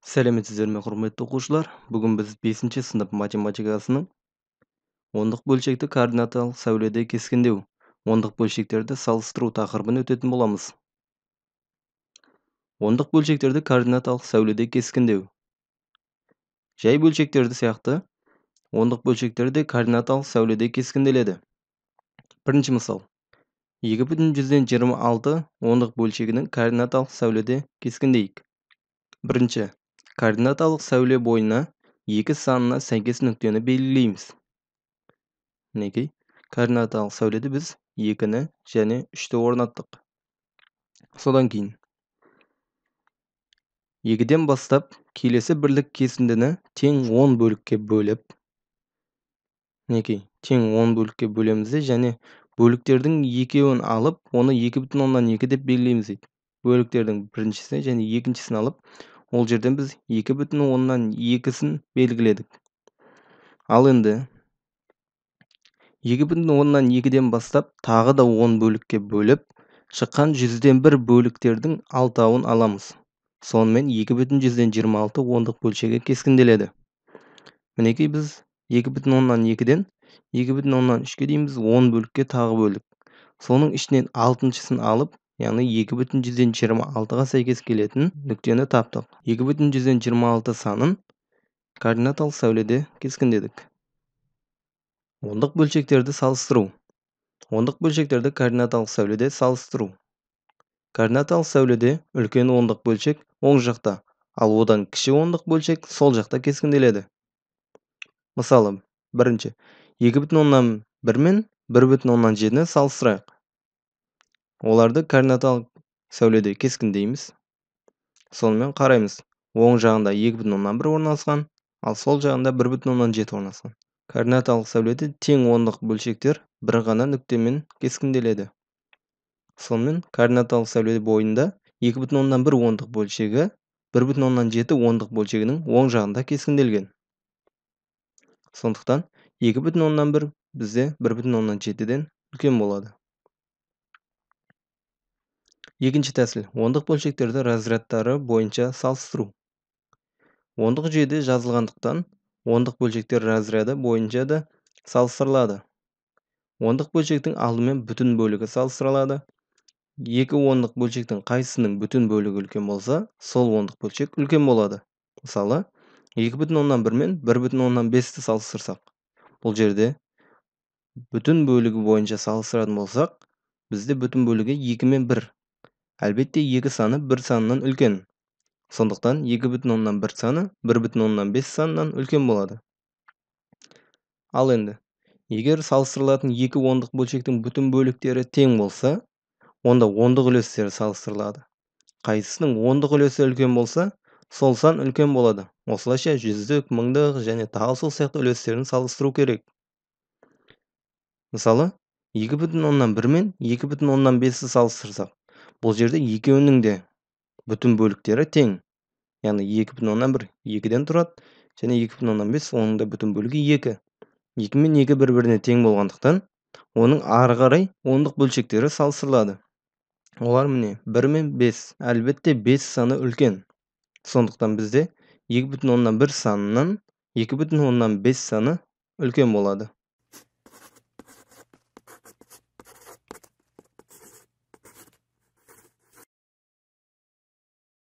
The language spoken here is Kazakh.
Сәлеметсіздер ме, құрметті оқушылар? Бүгін біз 5-ші сынып математикасының ондық бөлшекті координаталық сәуледе кескіндеу, ондық бөлшектерді салыстыру тақырыбын өтетін боламыз. Ондық бөлшектерді координаталық сәуледе кескіндеу. Жай бөлшектерді сияқты, ондық бөлшектер де координаталық сәуледе кескінделеді. Бірінші мысал. 2,26 ондық бөлшегінің координаталық сәуледе кескіндейік. Бірінші. Координаталық сәуле бойына 2 санына сәйкес нүктені белгілейміз. Мінекей, координаталық сәуледе біз 2-ні және 3-ті орнаттық. Содан кейін 2-ден бастап келесі бірлік кесіндіні тең 10 бөлікке бөліп, мінекей, тең 10 бөлікке бөлеміз және бөліктердің екеуін алып, оны 2,2 деп белгілейміз дейді. Бөліктердің біріншісі және екіншісін алып, ол жерден біз 2,2-сін белгіледік. Ал енді 2,2-ден бастап тағы да 10 бөлікке бөліп, шыққан 100-ден 1 бөліктердің алтауын аламыз. Сонымен 2,126 ондық бөлшегі кескінделеді. Мінекей біз 2,2-ден 2,3-ке дейміз 10 бөлікке тағы бөлдік. Соның ішінен 6-шысын алып, яғни 2,126-ға сәйкес келетін нүктені таптық. 2,126 санын координаталық сәуледе кескіндедік. Ондық бөлшектерді салыстыру. Ондық бөлшектерді координаталық сәуледе салыстыру. Координаталық сәуледе үлкен ондық бөлшек оң жақта, ал одан кіші ондық бөлшек сол жақта кескінделеді. Мысалы, бірінші, 2,1 мен 1,7-ні салыстырайық. Оларды координаталық сәуледе кескіндейміз. Сонымен қараймыз. Оң жағында 2,1 орналасқан, ал сол жағында 1,7 орналасқан. Координаталық сәуледе тең ондық бөлшектер бір ғана нүктемен кескінделеді. Сонымен координаталық сәуле бойында 2,1 ондық бөлшегі 1,7 ондық бөлшегінің оң жағында кескінделген. Сондықтан 2,1 бізде 1,7-ден үлкен болады. Екінші тәсіл. Ондық бөлшектерді разрядтары бойынша салыстыру. Ондық жүйеде жазылғандықтан, ондық бөлшектер разряды бойынша да салыстырылады. Ондық бөлшектің алдымен бүтін бөлігі салыстырылады. Екі ондық бөлшектің қайсысының бүтін бөлігі үлкен болса, сол ондық бөлшек үлкен болады. Мысалы, 2,1 мен 1,5-ті салыстырсақ, бұл жерде бүтін бөлігі бойынша салыстыратын болсақ, бізде бүтін бөлігі 2 мен 1. Әлбетте 2 саны 1 санынан үлкен. Сондықтан 2,1 саны 1,5 санынан үлкен болады. Ал енді, егер салыстырылатын екі ондық бөлшектің бүтін бөліктері тең болса, онда ондық үлестері салыстырылады. Қайсысының ондық үлесі үлкен болса, сол сан үлкен болады. Осылайша жүздік, мыңдық және тағы сол сияқты үлестерін салыстыру керек. Мысалы, 2,1 мен 2,5-ті салыстырсақ, бұл жерде екеуінің де бүтін бөліктері тең. Яғни 2,1 2-ден тұрады, және 2,5 оның да бүтін бөлігі 2. 2 мен 2 бір-біріне тең болғандықтан, оның ары қарай ондық бөлшектері салыстырылады. Олар міне 1 мен 5. Әлбетте 5 саны үлкен. Сондықтан бізде 2,1 санынан 2,5 саны үлкен болады.